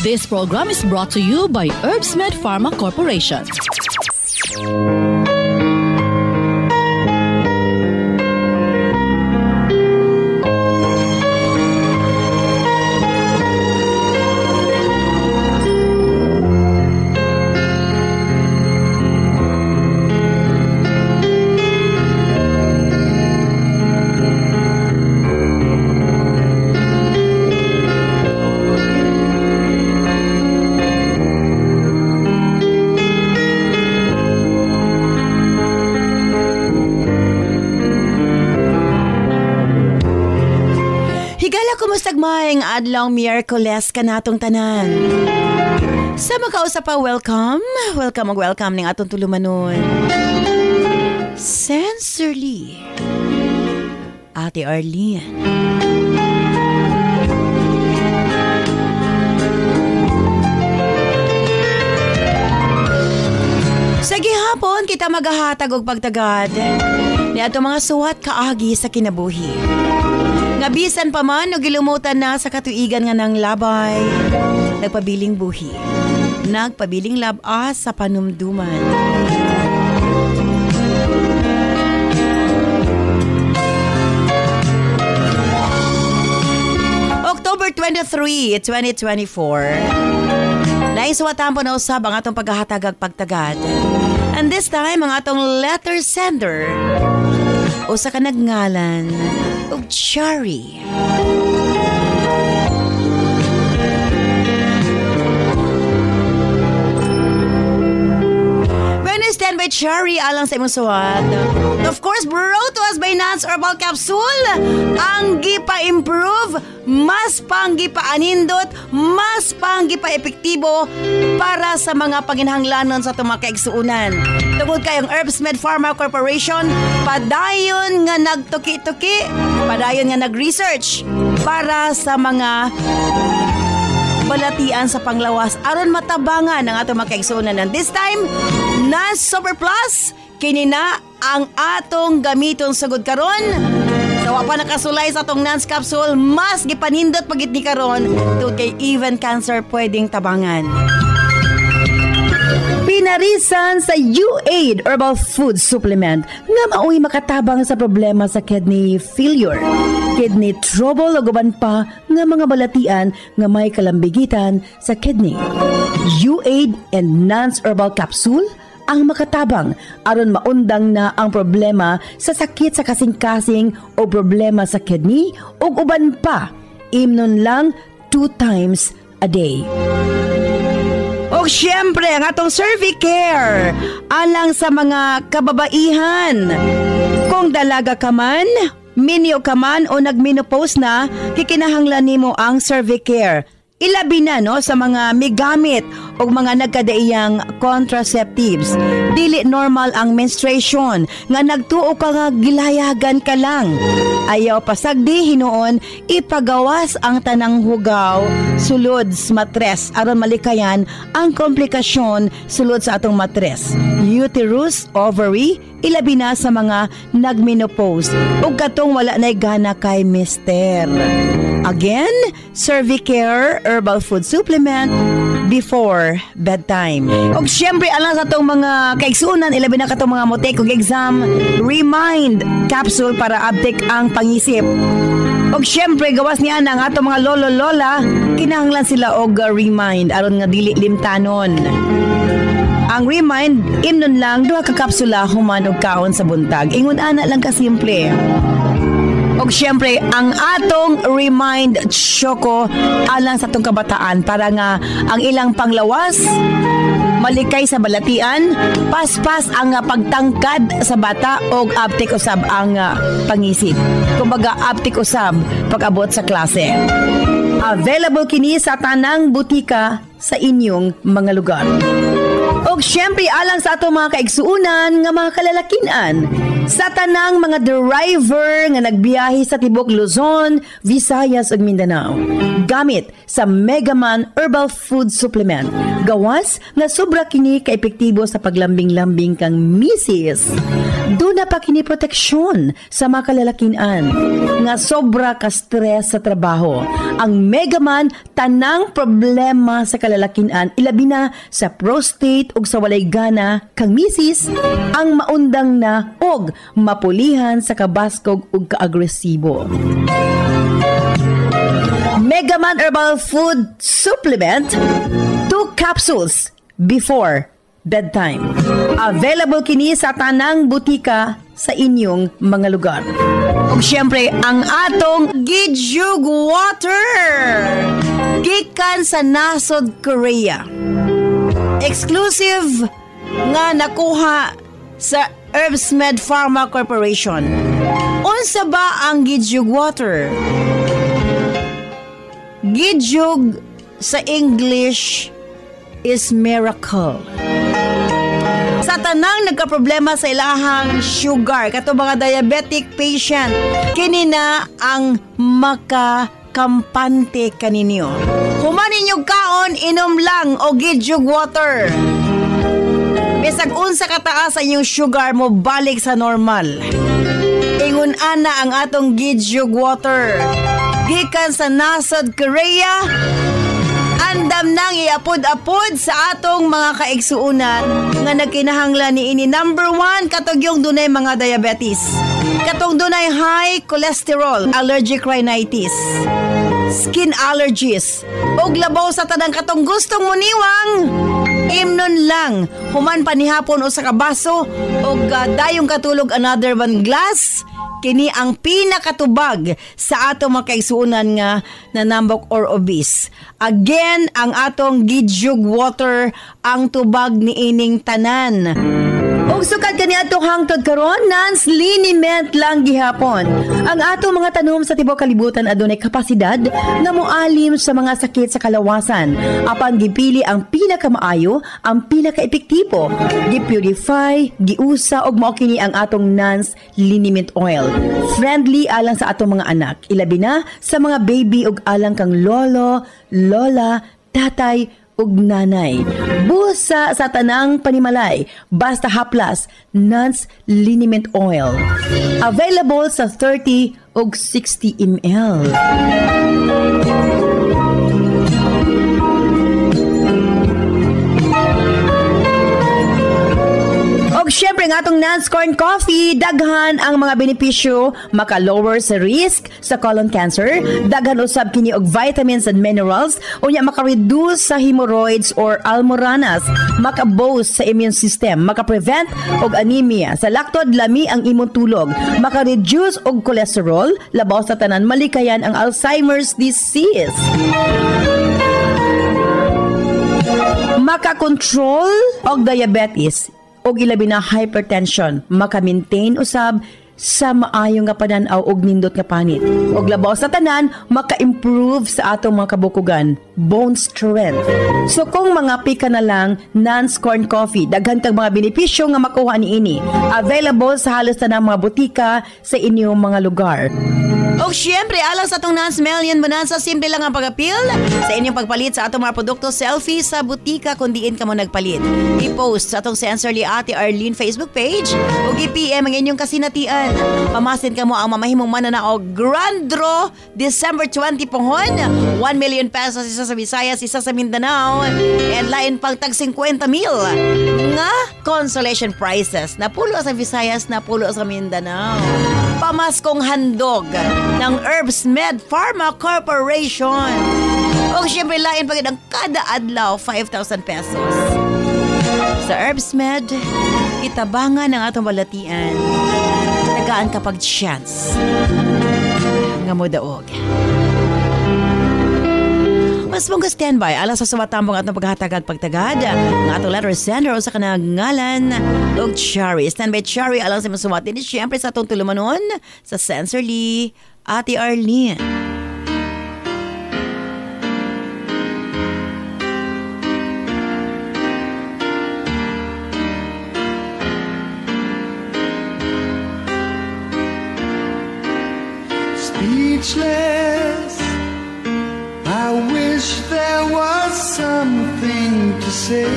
This program is brought to you by Herbsmed Pharma Corporation. Maayong adlaw Miyerkules ka natong tanan. Sa makausap pa, welcome ning atong tulumanon. Sincerely, Ate Arlene. Sa gihapon, kita magahatag og pagtagad ni atong mga suwat kaagi sa kinabuhi. Nga bisan pa man o gilumutan na sa katuigan nga ng labay, nagpabiling buhi, nagpabiling labas sa panumduman. October 23, 2024, naisuwatan po na usab ang atong paghahatag pagtagad. And this time, ang atong letter sender, usa ka nagngalan og Cherry. When I stand by Cherry alang sa imong suwat, of course, brought to us by Nance Herbal Capsule. Ang gipa-improve, mas pang gipa-anindot, mas pang gipa-epektibo para sa mga paginhanglanon sa itong mga kaigsuunan. Tungod kayong Herbsmed Pharma Corporation, padayon nga nagtuki-tuki, padayon nga nag-research para sa mga balatian sa panglawas aron matabangan ang atong mga kaigsuunan. And this time, Nance Super Plus, kini na ang atong gamiton sagud karon. Sa pa nakasulay sa atong Nance Capsule, mas gipanindot pagit ni karon tungod kay even cancer pwedeng tabangan. Pinarisan sa UAID Herbal Food Supplement nga mao'y makatabang sa problema sa kidney failure, kidney trouble o guban pa nga mga balatian nga may kalambigitan sa kidney. UAID and Nance Herbal Capsule ang makatabang aron maundang na ang problema sa sakit sa kasing-kasing o problema sa kidney o uban pa. Imnon lang 2 times a day. O syempre, ang atong Cervicare alang sa mga kababaihan. Kung dalaga ka man, minyo ka man o nagmenopause na, kikinahanglan nimo ang Cervicare. Ilabi na no sa mga migamit o mga nagkadaiyang contraceptives. Dili normal ang menstruation nga nagtuo ka nga gilayagan ka lang. Ayaw pasagdi hinuon ipagawas ang tanang hugaw sulod sa matres aron malikayan ang komplikasyon sulod sa atong matres. Uterus, ovary, ilabi na sa mga nagmenopause ug katong wala nay gana kay mister. Again, Cervicare Herbal Food Supplement before bedtime. Og syempre alang sa itong mga kaigsuunan, ilabi na katong mga motek og exam, Remind Capsule para update ang pangisip. Og syempre gawas niya ang atong mga lolo-lola, kinahanglan sila og Remind aron nga dili limtanon. Ang Remind, imnon lang 2 ka kapsula human og kaon sa buntag. Ingon ana lang ka simple. Og syempre, ang atong Remind Choco alang sa atong kabataan para nga ang ilang panglawas, malikay sa balatian, paspas ang pagtangkad sa bata og aptik usab ang pangisip. Kumbaga, aptik usab pag-abot sa klase. Available kini sa tanang butika sa inyong mga lugar. Og syempre, alang sa atong mga kaigsuunan nga mga kalalakinan, Sa tanang mga driver nga nagbiyahe sa tibok Luzon, Visayas ug Mindanao, gamit sa Megaman Herbal Food Supplement, gawas nga sobra kini ka epektibo sa paglambing-lambing kang misis. Doon na pa kini proteksyon sa mga kalalakian nga sobra ka stress sa trabaho. Ang Megaman tanang problema sa kalalakian, ilabi na sa prostate ug sa walay gana kang misis, ang maundang na og mapulihan sa kabaskog ug kaagresibo. Megaman Herbal Food Supplement, 2 capsules before bedtime. Available kini sa tanang butika sa inyong mga lugar. Ug syempre, ang atong Gijuk Water gikan sa nasod Korea. Exclusive nga nakuha sa Herbsmed Pharma Corporation. Unsa ba ang Gijuk Water? Gijuk sa English is miracle. Sa tanang nagkaproblema sa ilahang sugar, kato mga diabetic patient, kini na ang makakampante kaninyo. Humanin yung kaon, inom lang o Gijuk Water. Bisag unsa kataas ang inyong sugar mo, balik sa normal. Ingon ana ang atong Gijuk Water. Gikan sa nasod Korea, andam nang iapod-apod sa atong mga kaigsuunan nga nagkinahanglan ni ini. Number 1, katong yung dunay mga diabetes. Katong dunay high cholesterol, allergic rhinitis, skin allergies, og labaw sa tanang katong gustong muniwang. Imnon lang, human panihapon o sa kabaso, o dayong katulog another 1 glass. Kini ang pinakatubag sa atong mga kaigsuunan nga nanambok or obese. Again, ang atong Gijuk Water ang tubag ni ining tanan. Ug sukad kani atong hangtod karon, non-liniment lang gihapon. Ang atong mga tanom sa tibuok kalibutan adunay kapasidad nga moalim sa mga sakit sa kalawasan. Apan gipili ang pinakamaayo, ang pinaka-epektibo. Gipurify, giusa og mao kini ang atong non-liniment oil. Friendly alang sa atong mga anak, ilabi na sa mga baby ug alang kang lolo, lola, tatay ug nanay. Busa sa tanang panimalay, basta haplas, Nance Liniment Oil. Available sa 30 ug 60 ml. Og syempre nga atong Nance Corn Coffee, daghan ang mga benepisyo, maka-lower sa risk sa colon cancer, daghan usab kini og vitamins and minerals, unya maka-reduce sa hemorrhoids or almoranas, maka-boost sa immune system, maka-prevent og anemia, sa laktod lami ang imong tulog, maka-reduce og cholesterol, labaw sa tanan malikayan ang Alzheimer's disease. Maka-control og diabetes og ilabi na hypertension, maka-maintain usab sa maayong nga pananaw og nindot nga panit. Og labaw sa tanan, maka-improve sa atong mga kabukugan, bone strength. So kung mga pika na lang, Nance Corn Coffee, daghan kang mga benepisyo nga makuha niini. Available sa halos tanang mga butika sa inyong mga lugar. O syempre, alang sa itong Nance Million Bonanza, simple lang ang pag-appeal sa inyong pagpalit sa atong mga produkto, selfie sa butika kung diin ka mo nagpalit. I-post sa atong Sensorly Ate Arlene Facebook page o i-PM ang inyong kasinatian. Pamasin ka mo ang mamahimong mananaog Grand Draw December 20 pohon, 1 million pesos, isa sa Visayas, isa sa Mindanao, and lain pang tag 50 mil nga consolation prizes. Napulo sa Visayas, napulo sa Mindanao. Pamaskong handog ng Herbsmed Pharma Corporation. O siyempre lain pagid ang kada adlaw 5,000 pesos. Sa Herbsmed, itabangan ang atong balatian. Tagaan kapag chance nga mo daog. Mas mong standby alang sa sumatambong atong paghatagad pagtagad ng atong letter sender o sa kanang ngalan og Cherry. Standby Cherry alang sa masumatin ni siyempre sa atong tulumanon sa Sensorly Ate Arlene. something to say.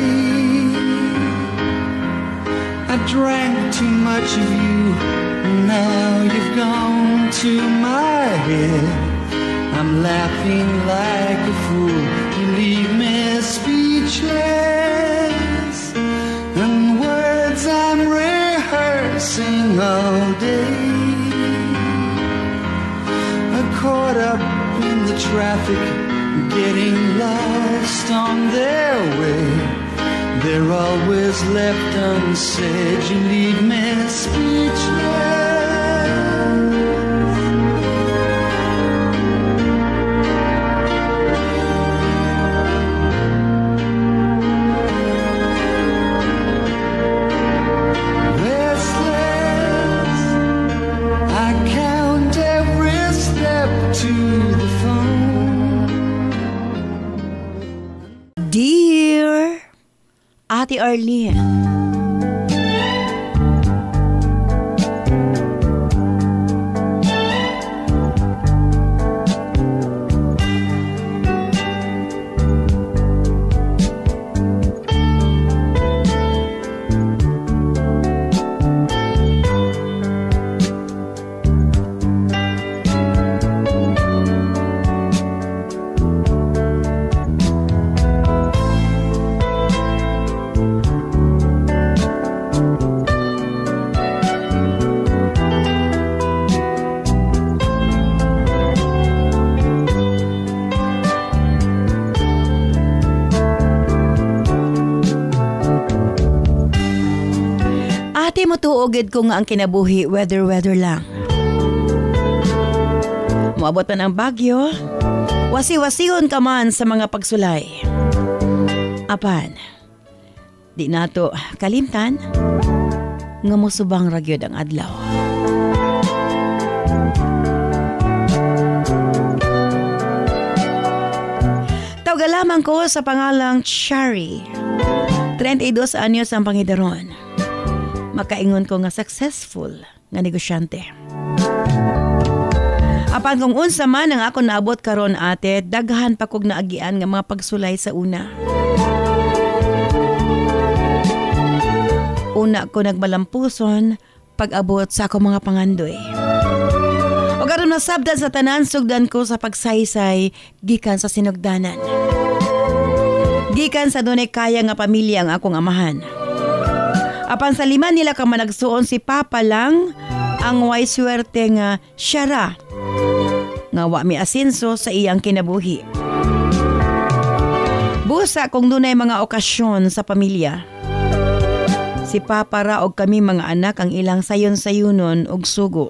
I drank too much of you, now you've gone to my head. I'm laughing like a fool, you leave me speechless. And words I'm rehearsing all day are caught up in the traffic, getting lost on their way. They're always left unsaid, you leave me speechless. Restless, I count every step to the phone. Dear Ate Arlene, ate mo tuogid ko nga ang kinabuhi, weather lang. Moabot man ang bagyo, wasi-wasihon ka man sa mga pagsulay. Apan, di nato kalimtan, nga musubang ragyod ang adlaw. Tawga lamang ko sa pangalang Shari. 32 anyos ang pangidaron. Makaingon ko nga successful nga negosyante. Apan kung unsa man ang ako naabot karon ate, daghan pa kog naagian nga mga pagsulay sa una. Una ko nagmalampuson pag-abot sa ako mga pangandoy. O karon nasabdan sa tanan sugdan ko sa pagsaysay gikan sa sinugdanan. Gikan sa dunay kaya nga pamilya ang akong amahan. Apan sa lima nila ka managsuon si Papa lang ang way swerte nga siyara nga wa mi asenso sa iyang kinabuhi. Busa kung dunay mga okasyon sa pamilya. Si Papa ra og kami mga anak ang ilang sayon-sayunon og sugo.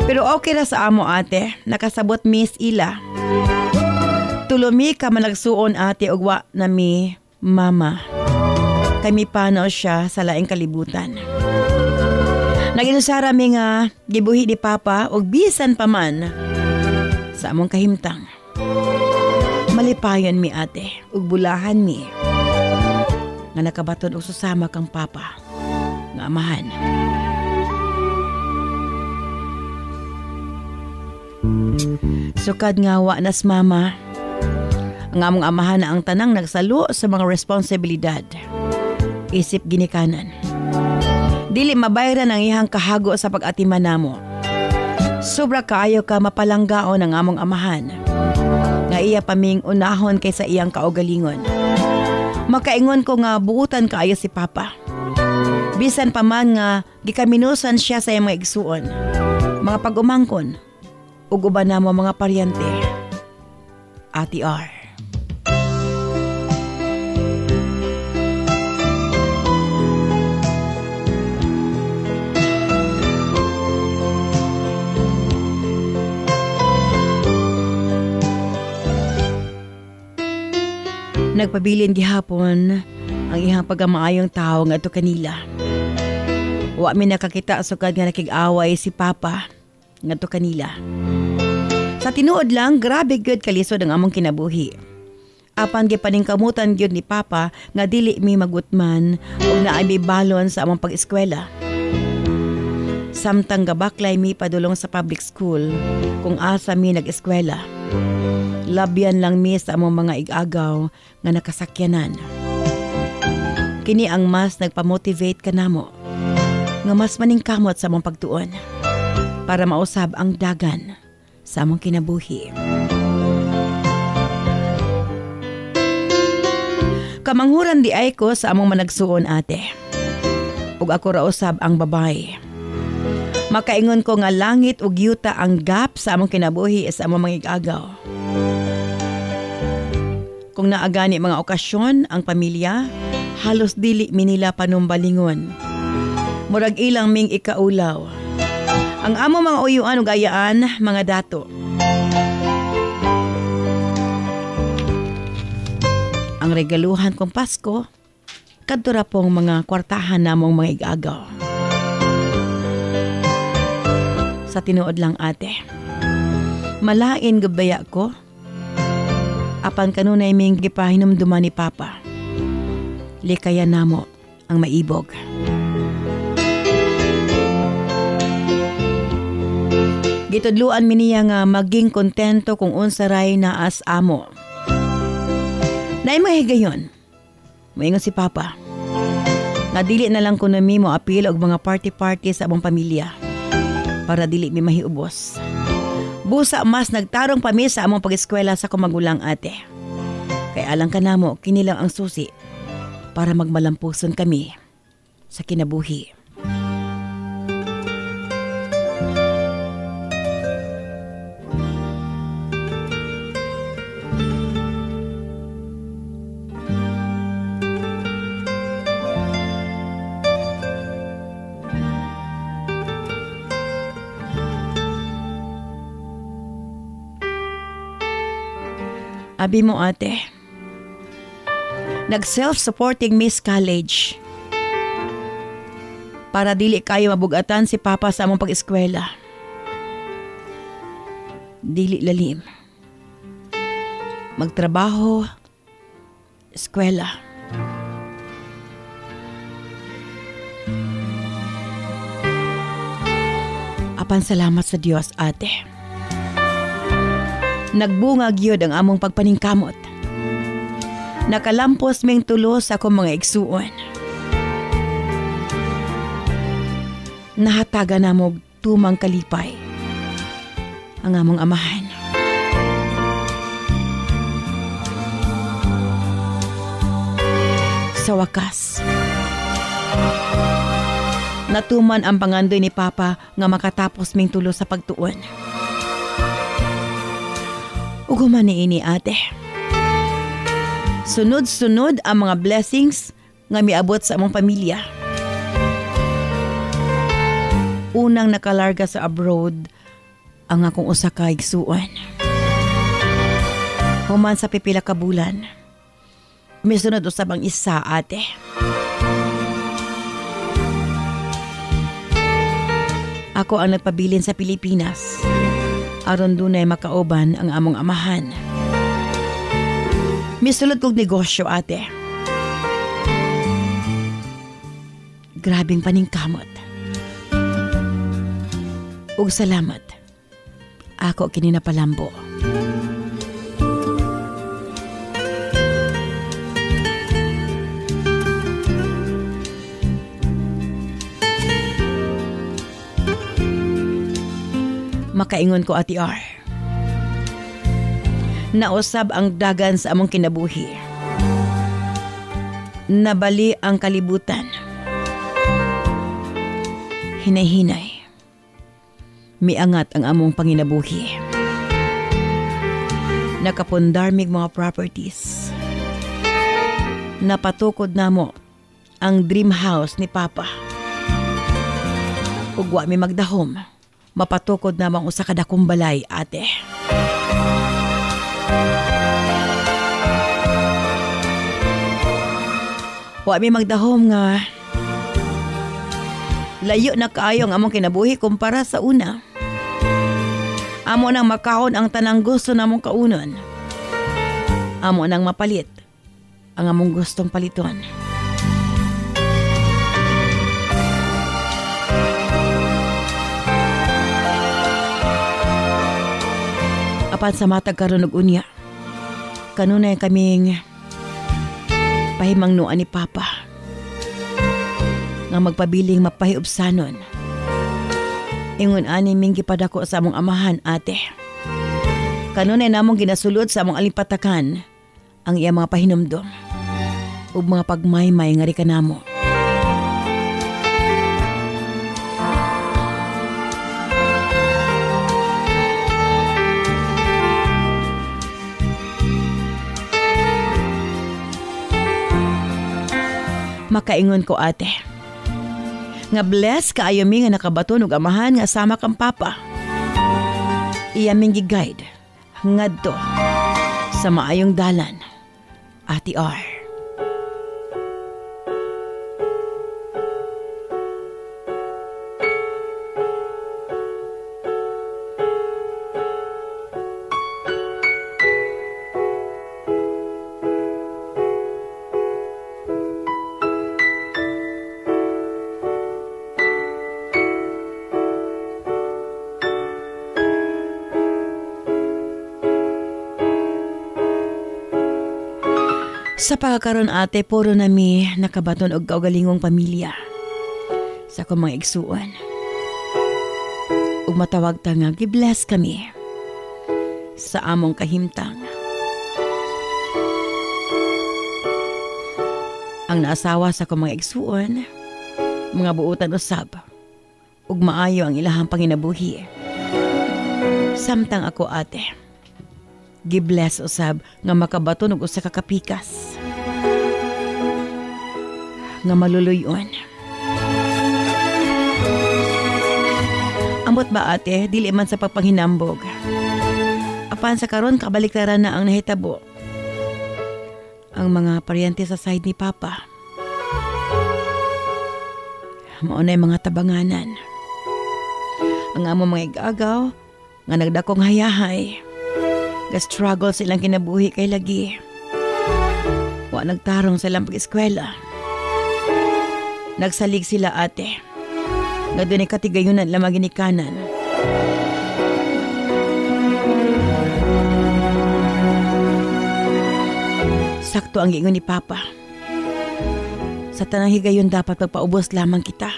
Pero okay ra sa amo ate, nakasabot mis ila. Tulumi ka managsuon ate og wa na mi mama. Kami panaw siya sa laing kalibutan. Naginusara mi nga gibuhi ni Papa og bisan pa man sa among kahimtang. Malipayon mi ate ug bulahan mi nga nakabaton og susama kang Papa nga amahan. Sukad nga wa nas mama, ang among amahan na ang tanang nagsalo sa mga responsibilidad. Isip ginikanan. Dili mabayran ang ihang kahago sa pag-atiman namo. Sobra kaayo ka mapalanggaon ang among amahan. Nga iya paming unahon kaysa iyang kaugalingon. Makaingon ko nga buutan kaayo si Papa. Bisan pa man nga gikaminusan siya sa iyang mga igsuon, mga pag-umangkon, ug uban namo mga paryente. Ate R. Nagpabilin gihapon ang ihang pagamaayong tao nga ato kanila. Wa mi nakakita sukad nga nakig-away si Papa nga ato kanila. Sa tinuod lang, grabe gyud kalisod ang among kinabuhi. Apan gipaningkamutan gyud ni Papa nga dili mi magutman ug naay mi balon sa among pag-eskwela. Samtang gabaklay mi padulong sa public school kung asa mi nag-eskwela. Labyan lang mi sa among mga igagaw nga nakasakyanan. Kini ang mas nagpamotivate kanamo nga mas maningkamot sa among pagtuon para mausab ang dagan sa among kinabuhi. Kamanghuran di ay ko sa among managsuon ate. Ug ako ra usab ang babae. Makaingon ko nga langit ug yuta ang gap sa among kinabuhi sa among mga igagaw. Kung naagani mga okasyon ang pamilya, halos dili mi nila panumbalingon. Murag ilang ming ikaulaw. Ang among mga uyuan ug ayaan, mga dato. Ang regaluhan kong Pasko, kadto ra pong mga kwartahan namong mga igagaw. Sa tinuod lang ate, malain gabaya ko, apan kanunay ming gipahinumduman ni Papa. Likaya namo ang maibog. Gitudluan mi niya nga maging kontento kung unsaray na as amo. Naay mahigayon, moingon si Papa, nga dili na lang kuno mi mo apil og mga party-party sa among pamilya para dili mi mahiubos. Busa mas nagtarong pa mi sa among pag-eskwela sa kumagulang ate. Kaya alang ka namo, kinilang ang susi para magmalampuson kami sa kinabuhi. Abi mo ate, nag-self-supporting Miss College para dili kayo mabugatan si Papa sa among pag-eskwela. Dili lalim. Magtrabaho, eskwela. Apan salamat sa Dios ate. Nagbungag yun ang among pagpaningkamot. Nakalampos ming tulos ako mga igsuon. Nahataga na mo tumang kalipay ang among amahan. Sa wakas, natuman ang pangandoy ni Papa nga makatapos ming tulos sa pagtuon. Uguman ni ini ate. Sunod-sunod ang mga blessings nga miabot sa among pamilya. Unang nakalarga sa abroad ang akong usa ka igsuon. Human sa pipila ka bulan, misunod usab ang isa ate. Ako ang nagpabilin sa Pilipinas. Aron dunay makauban ang among amahan. Misulod kong negosyo ate. Grabing paningkamot. Ug salamat. Ako kini napalambo. Makaingon ko ati R. Nausab ang dagan sa among kinabuhi. Nabali ang kalibutan. Hinay-hinay. Miangat ang among panginabuhi. Nakapundar mig mga properties. Napatukod namo ang dream house ni Papa. Ug wa mi magdahom. Mapatukod namang usa ka dakong balay, ate. Wa mi magdahom nga layo na kaayo ang among kinabuhi kumpara sa una. Amo nang makahon ang tanang gusto namong kaunon. Amo nang mapalit ang among gustong paliton. Apan sa matag karon og unya, Kanunay kaming pahimangnuan ni Papa nga magpabiling mapahiubsanon. Ingon ani ming gipadako sa among amahan, ate. Kanunay namong ginasulod sa among alimpatakan ang iya mga pahinumdom ug mga pagmaymay nga ri kanamo. Makaingon ko, ate, nga bless kaayo mi nga nakabaton og amahan nga sama kang Papa. Iya ming gi-guide ngadto sa maayong dalan, Ate R. Sa pagkakaroon, ate, puro nami nakabaton og kaugalingong pamilya sa akong mga igsuon. Ug matawag ta nga gi-bless kami sa among kahimtang. Ang naasawa sa akong mga igsuon, mga buutan usab, ug maayo ang ilahang panginabuhi. Samtang ako, ate, gi-bless usab nga makabaton og usa ka kapikas nga maluluyon. Ambot ba, ate, dili man sa pagpanghinambog. Apan sa karon kabaliktaran na ang nahitabo. Ang mga paryente sa side ni Papa, mao nay mga tabanganan. Ang amo mga igagaw nga nagdakong hayahay, ga-struggle silang kinabuhi kay lagi. Wa nagtarong silang pag-eskwela. Nagsalig sila, ate, nga doon ay katigayunan lamang ginikanan. Sakto ang giingon ni Papa. Sa tanang higayon dapat magpaubos lamang kita.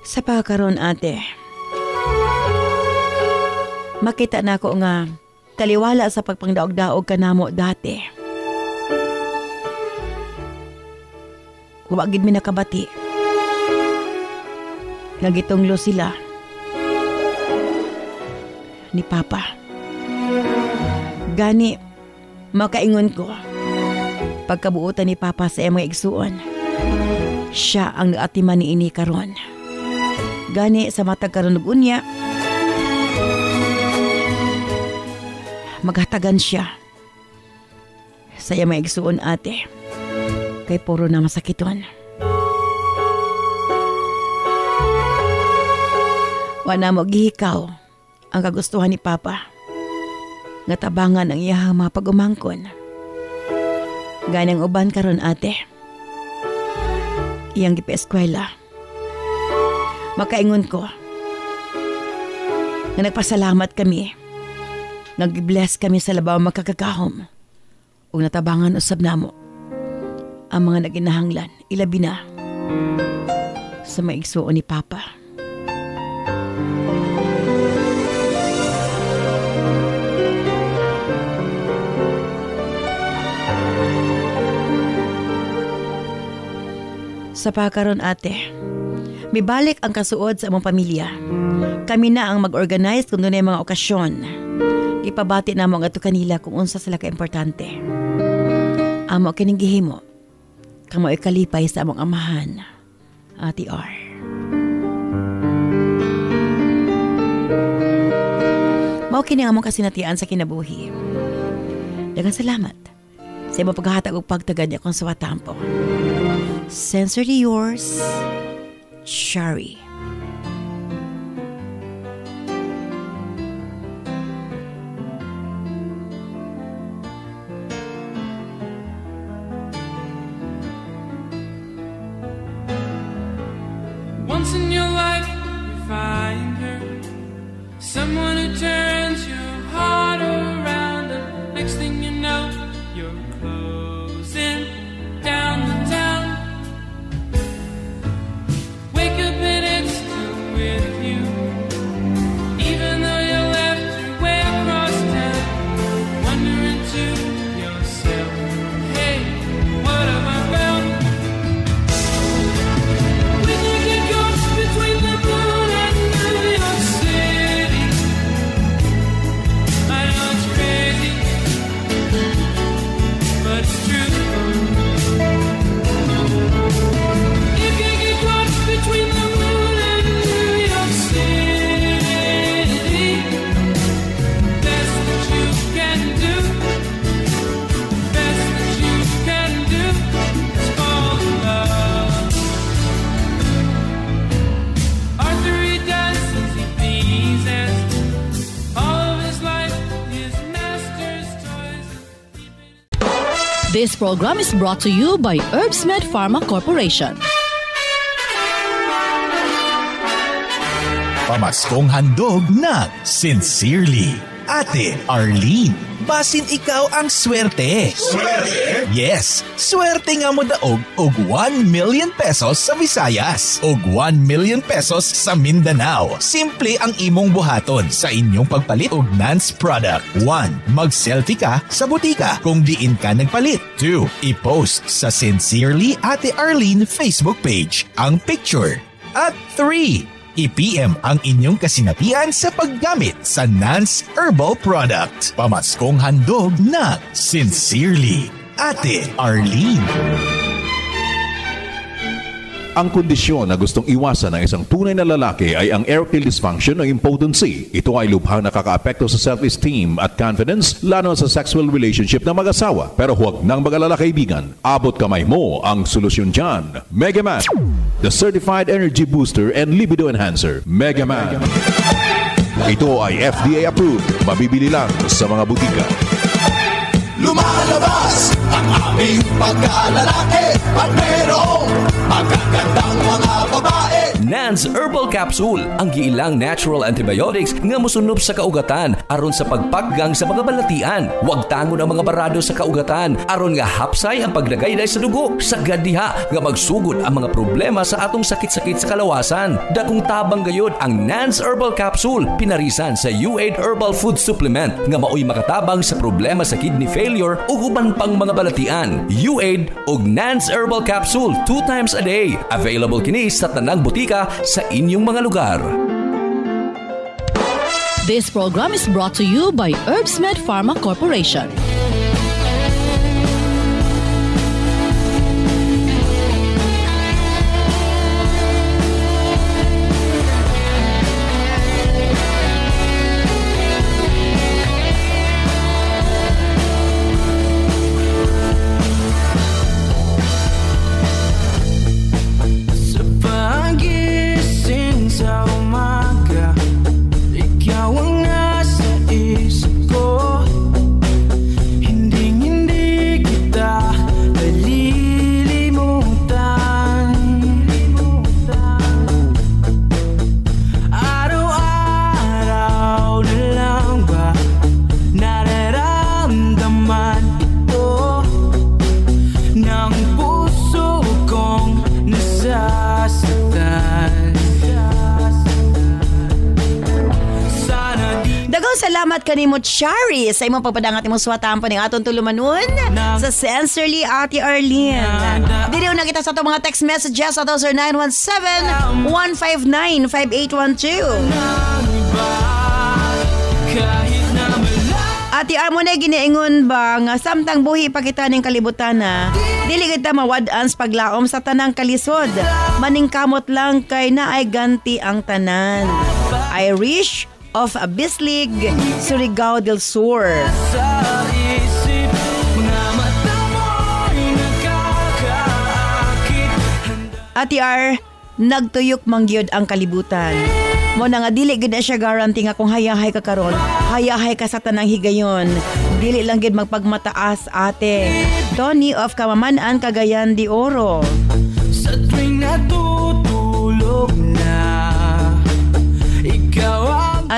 Sa pagkaroon, ate, makita na ko nga kaliwala sa pagpangdaog-daog kanamo dati. Huwag gid mi nakabati. Nagitunglo sila ni Papa. Gani, makaingon ko, pagkabuutan ni Papa sa mga igsuon, siya ang naatiman ni ini karon. Gani sa matag karon ug unya, maghatagan siya sa iya mga igsuon, ate, kay puro na masakiton. Wa na mo gihikaw ang kagustuhan ni Papa nga tabangan ang iyang mga pag-umangkon. Gani ang uban karon, ate, iyang gipa-eskwela. Makaingon ko nga nagpasalamat kami, nag-bless kami sa labaw makakagahom ug natabangan usab namo ang mga naginahanglan, ilabi na sa maigsuon ni Papa. Sa pagkaroon, ate, mibalik ang kasuod sa among pamilya. Kami na ang mag-organize kung doon ay mga okasyon. Ipabati na mo ang ato kanila kung unsa sila ka-importante. Amo kining gihimo, kamo ikalipay sa among amahan, Ate R. Mao kini among kasinatian sa kinabuhi. Daghang salamat sa imong paghahatag og pagtagad akong suwatampo. Sincerely yours, Shari. Once in your life you find her, someone who turns your heart around, and next thing you know, you're closing down the town. Wake up and it's still with you, even though you left your way across town. Wondering to yourself, hey, what have I found? We can get caught between the moon and New York City. I know it's crazy, but it's true. You can get caught between the moon and New York City. Best that you can do, best that you can do is fall in love. Arthur, he does as he pleases. All of his life, his master's toys. This program is brought to you by Herbsmed Pharma Corporation. Pamaskong handog ng Sincerely, Ate Arlene. Basin ikaw ang swerte. Swerte? Yes, swerte nga mo daog og 1 million pesos sa Visayas og 1 million pesos sa Mindanao. Simple ang imong buhaton sa inyong pagpalit og Nance product. 1. Mag-selfie ka sa butika kung diin ka nagpalit. 2. I-post sa Sincerely Ate Arlene Facebook page ang picture. At 3. I-PM ang inyong kasinatian sa paggamit sa Nance Herbal Product. Pamaskong handog na Sincerely, Ate Arlene. Ang kondisyon na gustong iwasan ng isang tunay na lalaki ay ang erectile dysfunction o impotency. Ito ay lubhang nakakaapekto sa self-esteem at confidence, lalo sa sexual relationship ng mag-asawa. Pero huwag nang mag-alala kaibigan, abot kamay mo ang solusyon dyan. Mega Man, the certified energy booster and libido enhancer. Mega Man. Ito ay FDA approved. Mabibili lang sa mga butika. Lumalabas ang aming pagkalalaki at merong magagandang mga babae. Nance Herbal Capsule, ang giilang natural antibiotics nga mosunop sa kaugatan aron sa pagpaggang sa mga balatian. Huwag tangon ang mga barado sa kaugatan aron nga hapsay ang paglagayday sa dugo. Sagad diha nga magsugod ang mga problema sa atong sakit-sakit sa kalawasan. Dakong tabang gayud ang Nance Herbal Capsule, pinarisan sa U8 Herbal Food Supplement nga maoy makatabang sa problema sa kidney failure ug uban pang mga balatian. U8 ug Nance Herbal Capsule 2 times a day. Available kini sa tanang butika sa inyong mga lugar. This program is brought to you by Herbsmed Pharma Corporation. Salamat kanimo Chari sa imong pagpadangat imong suwatan pa ning aton tulumanon sa Sincerely Ate Arlene. Dili na kita sa atong mga text messages sa 0917-159-5812. Ate amo na giniingon ba nga samtang buhi pa kita ning kalibutan na dili kita mawad-an sa paglaom sa tanang kalisod. Maningkamot lang kay naay ganti ang tanan. Irish of Bislig, Surigao del Sur. Ati R, nagtuyok mangyod ang kalibutan. Mo na nga dili gid na siya guarantee nga kung hayahay ka karon, hayahay ka sa tanang higayon. Dili lang gid magpagmataas ate. Tony of Kamaman-an, Cagayan de Oro. Sa tuwing natutulog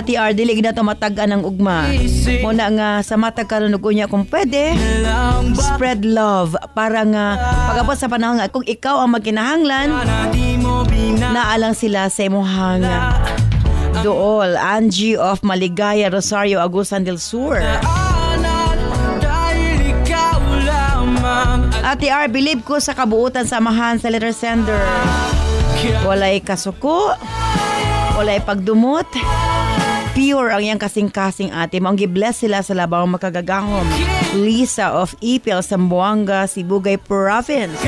Ate R, dili gid nato matag-an ang ugma. Muna nga sa matag karon ug unya kung pwede, spread love para nga pagabot sa panahon nga kung ikaw ang magkinahanglan, naalang sila sa imong duol. Angie of Maligaya, Rosario, Agusan del Sur. Ate R, believe ko sa kabuutan samahan sa letter sender. Walay kasuko, walay pagdumot. Pure ang iyang kasing-kasing ate. Maong gibless sila sa labang makagagahom. Lisa of Ipil, Zamboanga, Sibugay Province.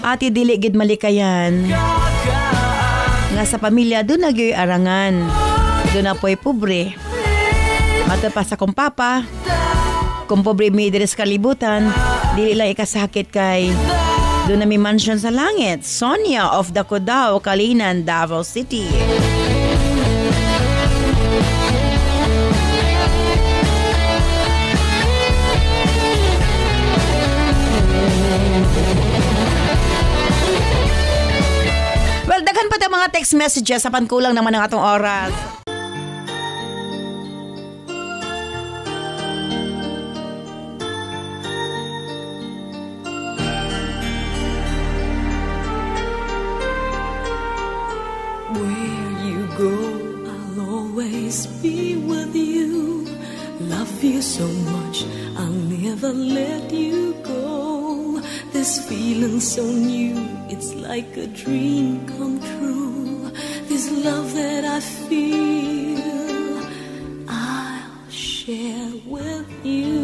Ate, dili gid malikayan nga sa pamilya doon nagyoy arangan. Doon na po'y pobre. Mato pa sa kong papa, kung pobre mi deres kalibutan, dili lang ikasakit kay doon na may mansion sa langit. Sonia of Dakudao, Kalinan, Davao City. Well, daghan pa tayo mga text messages sa pankulang naman ng atong oras. Be with you, love you so much, I'll never let you go. This feeling so new, it's like a dream come true. This love that I feel, I'll share with you.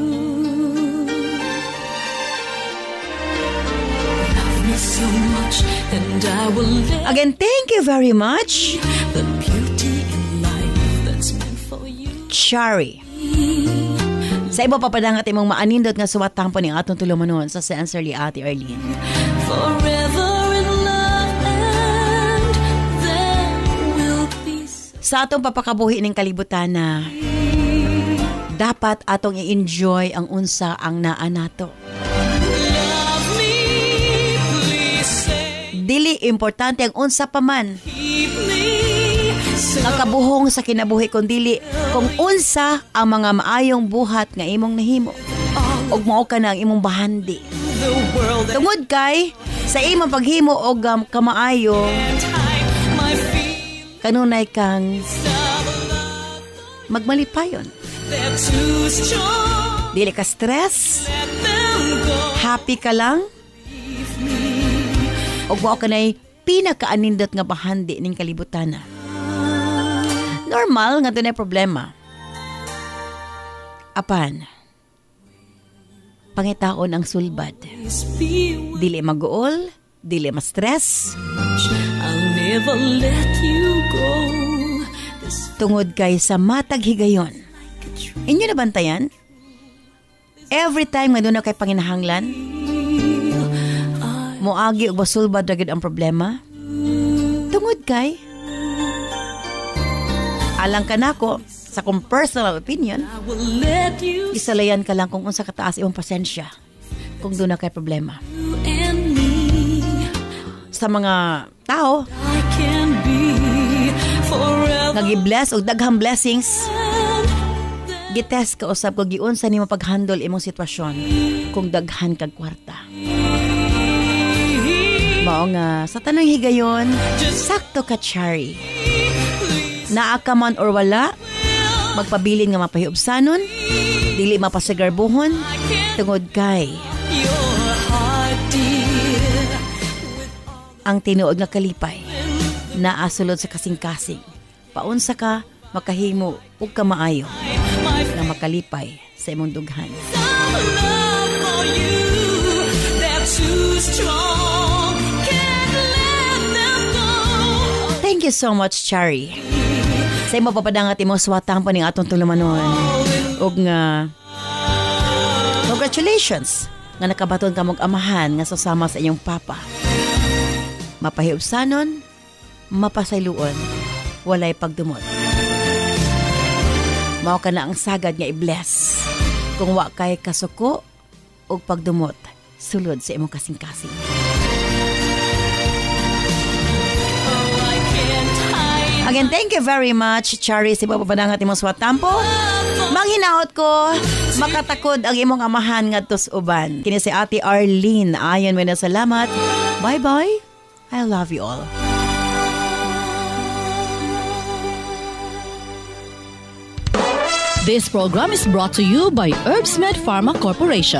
Love me so much, and I will let. Again, thank you very much. The beauty Shari. Sa iba papadangat imong maanindot nga suwatang po ni atong tulumanon sa Sincerely Ate Arlene. Forever in love and there will be. Sa atong papakabuhi ning kalibutan na dapat atong i-enjoy ang unsa ang naa nato. Dili importante ang unsa pa man nakabuhong sa kinabuhi kundi kung unsa ang mga maayong buhat nga imong nahimo ug mao ka na ang imong bahandi. Tungod kay sa imong paghimo og kamaayo kanunay kang magmalipayon. Dili ka stress, happy ka lang ug mao ka na pinakaanindot nga bahandi ning kalibutan. Normal nga doon ay problema. Apan, pangitaon ang sulbad. Dili maguol, dili ma-stress. I'll never let you go. Tungod kay sa matag higayon. Inyo na bantayan? Every time nga doon na kay panginahanglan, moagi o basulbad ragid ang problema. Tungod kay alang ka nako sa kong personal opinion, isalayan ka lang kung unsa kataas imong pasensya kung doon na kay problema. Sa mga tao nagi-bless o daghang blessings, gitest ka usab kung giunsa nimo pag-handle imong sitwasyon kung daghan kag kwarta. Mao nga sa tanang higayon, sakto ka Chari. Naa ka man or wala, magpabilin nga mapahiubsanon, dili mapasigarbuhon, tungod kay ang tinuod nga kalipay naa sulod sa kasing-kasing. Paunsa ka makahimo ug kamaayo nga makalipay sa imong dughan. Thank you so much, Chari. Sa imo papadangat imo swatang pa ning atong tulumanon. Og nga congratulations nga nakabaton ka mong amahan nga susama sa inyong papa. Mapahiubsanon, mapasayloon, walay pagdumot. Mao ka na ang sagad nga i-bless kung wa kay kasuko og pagdumot sulod sa imong kasing-kasing. Again, thank you very much, Charis. Ipapapadangat imong swatampo. Manghinaot ko, makatakod ang imong amahan ngadto sa uban. Kini si Ate Arlene. Ayon mo na salamat. Bye-bye. I love you all. This program is brought to you by Herbsmed Pharma Corporation.